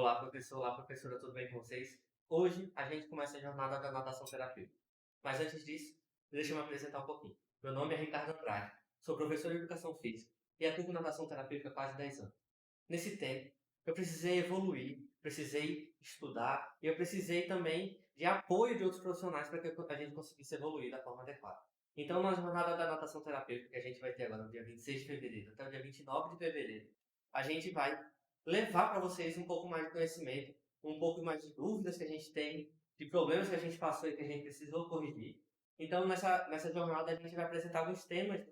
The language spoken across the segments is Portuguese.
Olá, professor. Olá, professora. Tudo bem com vocês? Hoje a gente começa a jornada da natação terapêutica. Mas antes disso, deixa eu me apresentar um pouquinho. Meu nome é Ricardo Andrade, sou professor de Educação Física e atuo com natação terapêutica há quase 10 anos. Nesse tempo, eu precisei evoluir, precisei estudar e eu precisei também de apoio de outros profissionais para que a gente conseguisse evoluir da forma adequada. Então, na jornada da natação terapêutica que a gente vai ter agora no dia 26 de fevereiro até o dia 29 de fevereiro, a gente vai levar para vocês um pouco mais de conhecimento, um pouco mais de dúvidas que a gente tem, de problemas que a gente passou e que a gente precisou corrigir. Então, nessa jornada, a gente vai apresentar alguns temas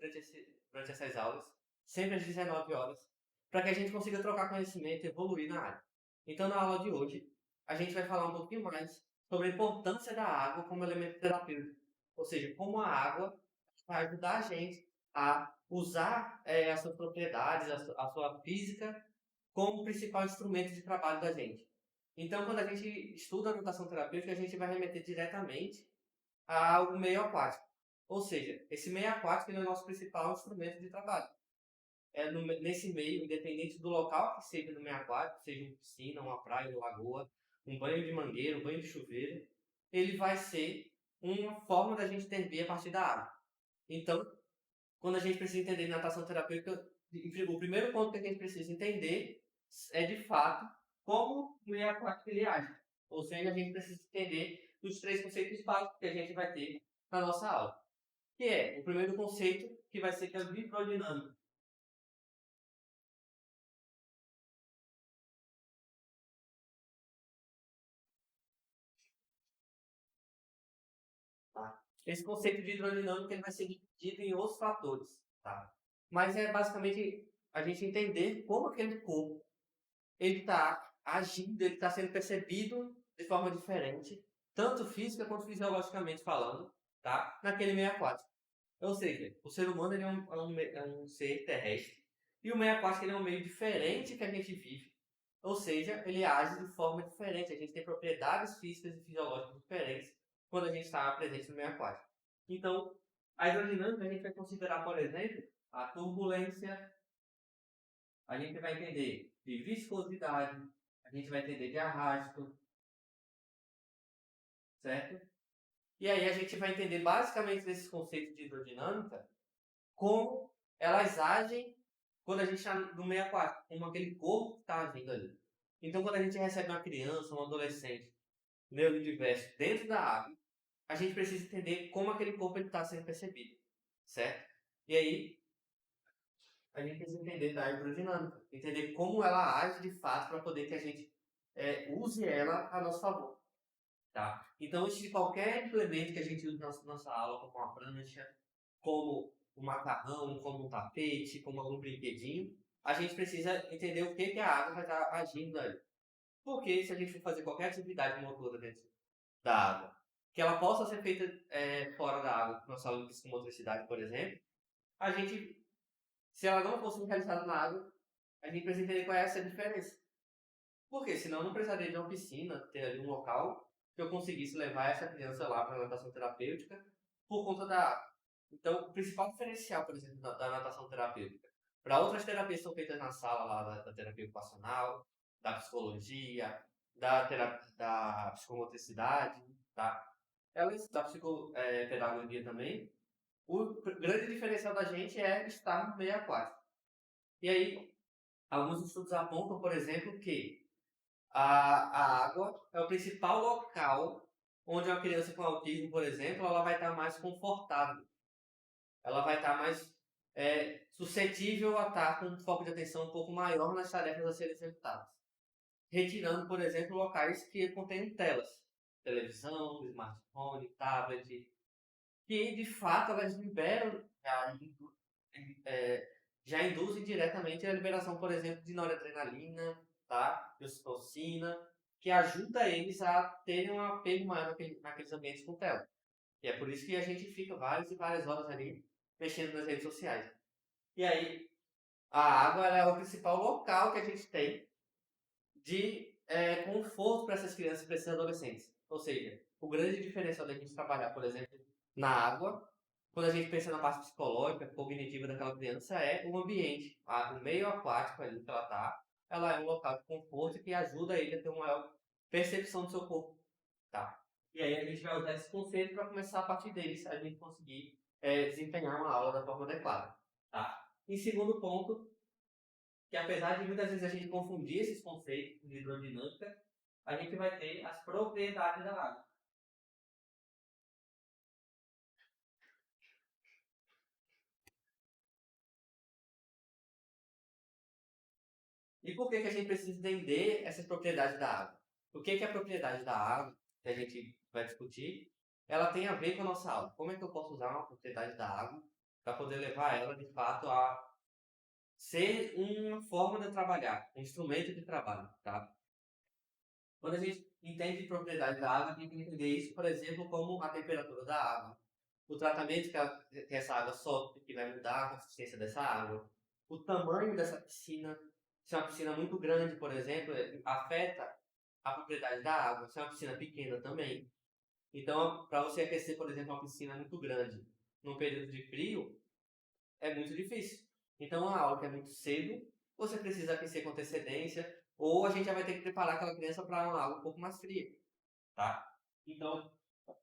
durante essas aulas, sempre às 19 horas, para que a gente consiga trocar conhecimento e evoluir na área. Então, na aula de hoje, a gente vai falar um pouquinho mais sobre a importância da água como elemento terapêutico, ou seja, como a água vai ajudar a gente a usar as suas propriedades, a sua física, como principal instrumento de trabalho da gente. Então, quando a gente estuda a natação terapêutica, a gente vai remeter diretamente ao meio aquático. Ou seja, esse meio aquático é o nosso principal instrumento de trabalho. Nesse meio, independente do local que seja no meio aquático, seja uma piscina, uma praia, uma lagoa, um banho de mangueira, um banho de chuveiro, ele vai ser uma forma da gente intervir a partir da água. Então, quando a gente precisa entender natação terapêutica, o primeiro ponto que a gente precisa entender é, de fato, como o meio aquático ele age. Ou seja, a gente precisa entender os três conceitos básicos que a gente vai ter na nossa aula. Que é o primeiro conceito, que vai ser que é o hidrodinâmico. Tá? Esse conceito de hidrodinâmica ele vai ser dividido em outros fatores. Tá? Mas é basicamente a gente entender como aquele corpo ele está agindo, ele está sendo percebido de forma diferente, tanto física quanto fisiologicamente falando, tá? Naquele meio aquático. Ou seja, o ser humano ele é um ser terrestre e o meio aquático ele é um meio diferente que a gente vive. Ou seja, ele age de forma diferente. A gente tem propriedades físicas e fisiológicas diferentes quando a gente está presente no meio aquático. Então, a hidrodinâmica a gente vai considerar, por exemplo, a turbulência, a gente vai entender de viscosidade, a gente vai entender de arrasto, certo? E aí a gente vai entender basicamente desses conceitos de hidrodinâmica como elas agem quando a gente está no meio aquático, como aquele corpo está agindo ali. Então, quando a gente recebe uma criança, um adolescente neurodiverso dentro da água, a gente precisa entender como aquele corpo está sendo percebido, certo? E aí, a gente precisa entender da hidrodinâmica, entender como ela age de fato para poder que a gente use ela a nosso favor. Tá? Então, antes de qualquer implemento que a gente use na nossa aula, como uma prancha, como um macarrão, como um tapete, como algum brinquedinho, a gente precisa entender o que, que a água vai estar agindo ali. Porque se a gente for fazer qualquer atividade motora dentro da água, que ela possa ser feita fora da água, nossa aula de psicomotricidade, por exemplo, a gente, se ela não fosse realizada na água, a gente precisa entender qual é essa diferença. Porque senão eu não precisaria de uma piscina, ter ali um local que eu conseguisse levar essa criança lá para a natação terapêutica por conta da água. Então, o principal diferencial, por exemplo, da natação terapêutica, para outras terapias que são feitas na sala lá da terapia ocupacional, da psicologia, da psicomotricidade, tá? Elas, da psicopedagogia também, o grande diferencial da gente é estar no meio aquático. E aí, alguns estudos apontam, por exemplo, que a água é o principal local onde uma criança com autismo, por exemplo, ela vai estar mais confortável. Ela vai estar mais suscetível a estar com um foco de atenção um pouco maior nas tarefas a serem executadas. Retirando, por exemplo, locais que contêm telas. Televisão, smartphone, tablet, que de fato elas liberam, é, já induzem diretamente a liberação, por exemplo, de noradrenalina, tá? De ocitocina, que ajuda eles a terem um apego maior naqueles ambientes com tela. E é por isso que a gente fica várias e várias horas ali mexendo nas redes sociais. E aí, a água ela é o principal local que a gente tem de conforto para essas crianças e para esses adolescentes. Ou seja, o grande diferencial da gente trabalhar, por exemplo, na água, quando a gente pensa na parte psicológica, cognitiva daquela criança, é o ambiente, o meio aquático ali que ela está, ela é um local de conforto que ajuda ele a ter uma maior percepção do seu corpo, tá? E aí a gente vai usar esse conceito para começar a partir deles, a gente conseguir desempenhar uma aula da forma adequada, tá? Em segundo ponto, que apesar de muitas vezes a gente confundir esses conceitos de hidrodinâmica, a gente vai ter as propriedades da água. E por que, que a gente precisa entender essas propriedades da água? O que, que é a propriedade da água, que a gente vai discutir, ela tem a ver com a nossa aula. Como é que eu posso usar uma propriedade da água para poder levar ela, de fato, a ser uma forma de trabalhar, um instrumento de trabalho, tá? Quando a gente entende propriedade da água, tem que entender isso, por exemplo, como a temperatura da água, o tratamento que essa água sofre, que vai mudar a consistência dessa água, o tamanho dessa piscina. Se é uma piscina muito grande, por exemplo, afeta a propriedade da água. Se é uma piscina pequena também. Então, para você aquecer, por exemplo, uma piscina muito grande num período de frio, é muito difícil. Então, uma aula que é muito cedo, você precisa aquecer com antecedência, ou a gente já vai ter que preparar aquela criança para uma aula um pouco mais fria, tá? Então,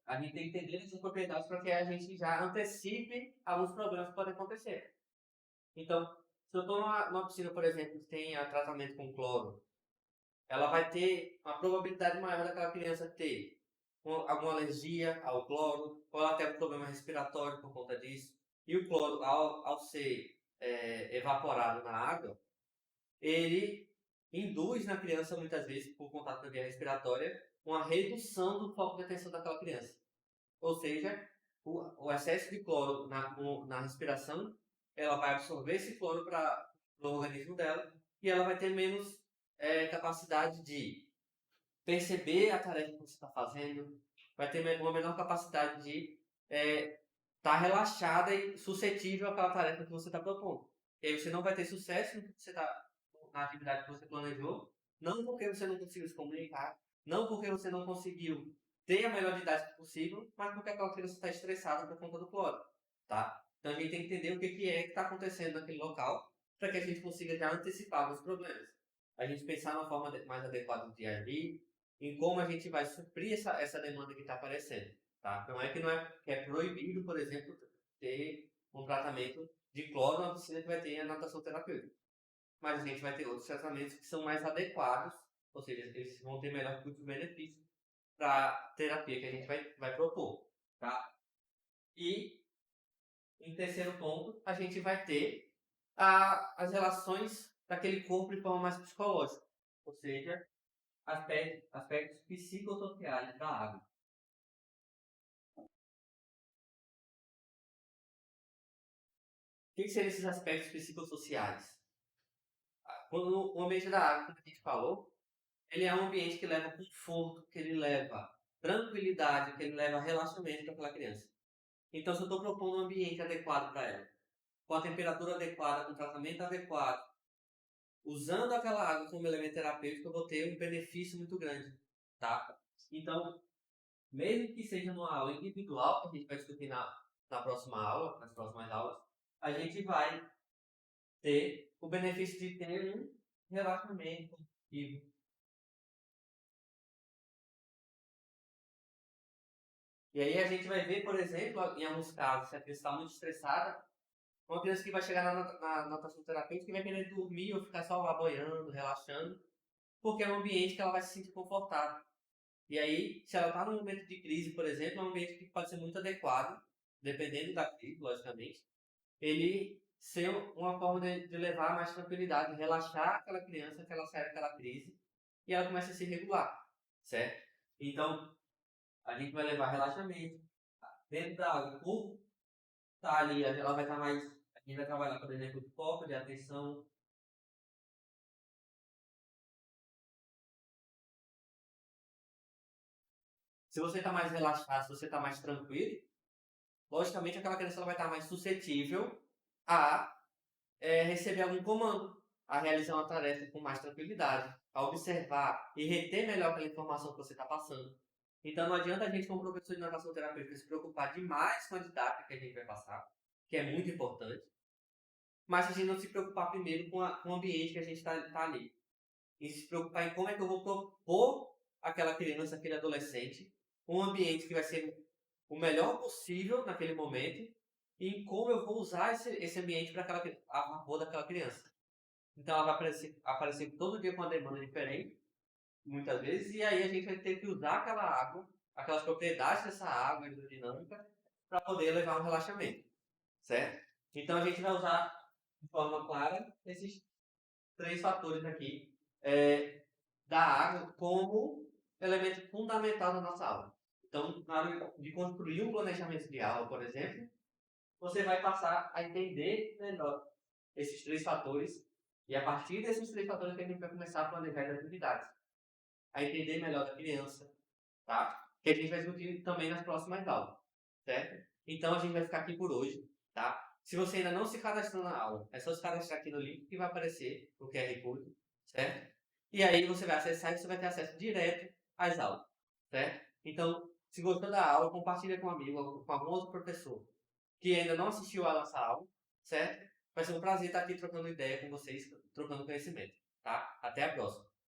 a gente tem que entender essas propriedades para que a gente já antecipe alguns problemas que podem acontecer. Então, se eu estou numa piscina, por exemplo, que tem tratamento com cloro, ela vai ter uma probabilidade maior daquela criança ter alguma alergia ao cloro, ou ela ter um problema respiratório por conta disso. E o cloro, ao ser evaporado na água, ele induz na criança, muitas vezes, por contato com a via respiratória, uma redução do foco de atenção daquela criança. Ou seja, o excesso de cloro na respiração, ela vai absorver esse cloro para o organismo dela e ela vai ter menos capacidade de perceber a tarefa que você está fazendo, vai ter uma menor capacidade de estar relaxada e suscetível àquela tarefa que você está propondo. E aí você não vai ter sucesso no que você tá, na atividade que você planejou, não porque você não conseguiu se comunicar, não porque você não conseguiu ter a melhor didática possível, mas porque aquela criança está estressada por conta do cloro, tá? Então a gente tem que entender o que, que é que está acontecendo naquele local para que a gente consiga já antecipar os problemas. A gente pensar na forma mais adequada de agir, em como a gente vai suprir essa demanda que está aparecendo. Tá? Não é proibido, por exemplo, ter um tratamento de cloro na piscina que vai ter a natação terapêutica. Mas a gente vai ter outros tratamentos que são mais adequados, ou seja, eles vão ter melhor custo-benefício para a terapia que a gente vai propor. Tá? E, em terceiro ponto, a gente vai ter as relações daquele corpo de forma mais psicológica, ou seja, aspectos psicossociais da água. O que seriam esses aspectos psicossociais? Quando o ambiente da água, como a gente falou, ele é um ambiente que leva conforto, que ele leva tranquilidade, que ele leva relaxamento para aquela criança. Então, se eu estou propondo um ambiente adequado para ela, com a temperatura adequada, com o tratamento adequado, usando aquela água como elemento terapêutico, eu vou ter um benefício muito grande, tá? Então, mesmo que seja numa aula individual, que a gente vai discutir na próxima aula, nas próximas aulas, a gente vai ter o benefício de ter um relaxamento positivo. E aí a gente vai ver, por exemplo, em alguns casos, se a criança está muito estressada, uma criança que vai chegar na natação terapêutica e vai querer dormir ou ficar só lá boiando, relaxando, porque é um ambiente que ela vai se sentir confortável. E aí, se ela está num momento de crise, por exemplo, é um ambiente que pode ser muito adequado, dependendo da crise, logicamente, ele ser uma forma de levar mais tranquilidade, relaxar aquela criança, que ela sai daquela crise e ela começa a se regular, certo? Então, a gente vai levar relaxamento dentro da água. O corpo tá ali, ela vai estar mais. A gente vai trabalhar, por exemplo, de foco, de atenção. Se você está mais relaxado, se você está mais tranquilo, logicamente aquela criança ela vai estar mais suscetível a receber algum comando, a realizar uma tarefa com mais tranquilidade, a observar e reter melhor aquela informação que você está passando. Então não adianta a gente, como professor de natação terapêutica, se preocupar demais com a didática que a gente vai passar, que é muito importante, mas a gente não se preocupar primeiro com o ambiente que a gente está ali. e se preocupar em como é que eu vou propor àquela criança, aquele adolescente, um ambiente que vai ser o melhor possível naquele momento e em como eu vou usar esse ambiente para a favor daquela criança. Então ela vai aparecer todo dia com uma demanda diferente, muitas vezes, e aí a gente vai ter que usar aquela água, aquelas propriedades dessa água hidrodinâmica, para poder levar um relaxamento, certo? Então a gente vai usar de forma clara esses três fatores aqui da água como elemento fundamental da nossa aula. Então, na hora de construir um planejamento de aula, por exemplo, você vai passar a entender melhor esses três fatores e a partir desses três fatores que a gente vai começar a planejar as atividades, a entender melhor a criança, tá? Que a gente vai discutir também nas próximas aulas, certo? Então a gente vai ficar aqui por hoje, tá? Se você ainda não se cadastrou na aula, é só se cadastrar aqui no link que vai aparecer o QR Code, certo? E aí você vai acessar e você vai ter acesso direto às aulas, certo? Então, se gostou da aula, compartilha com um amigo, com algum outro professor que ainda não assistiu a nossa aula, certo? Vai ser um prazer estar aqui trocando ideia com vocês, trocando conhecimento, tá? Até a próxima.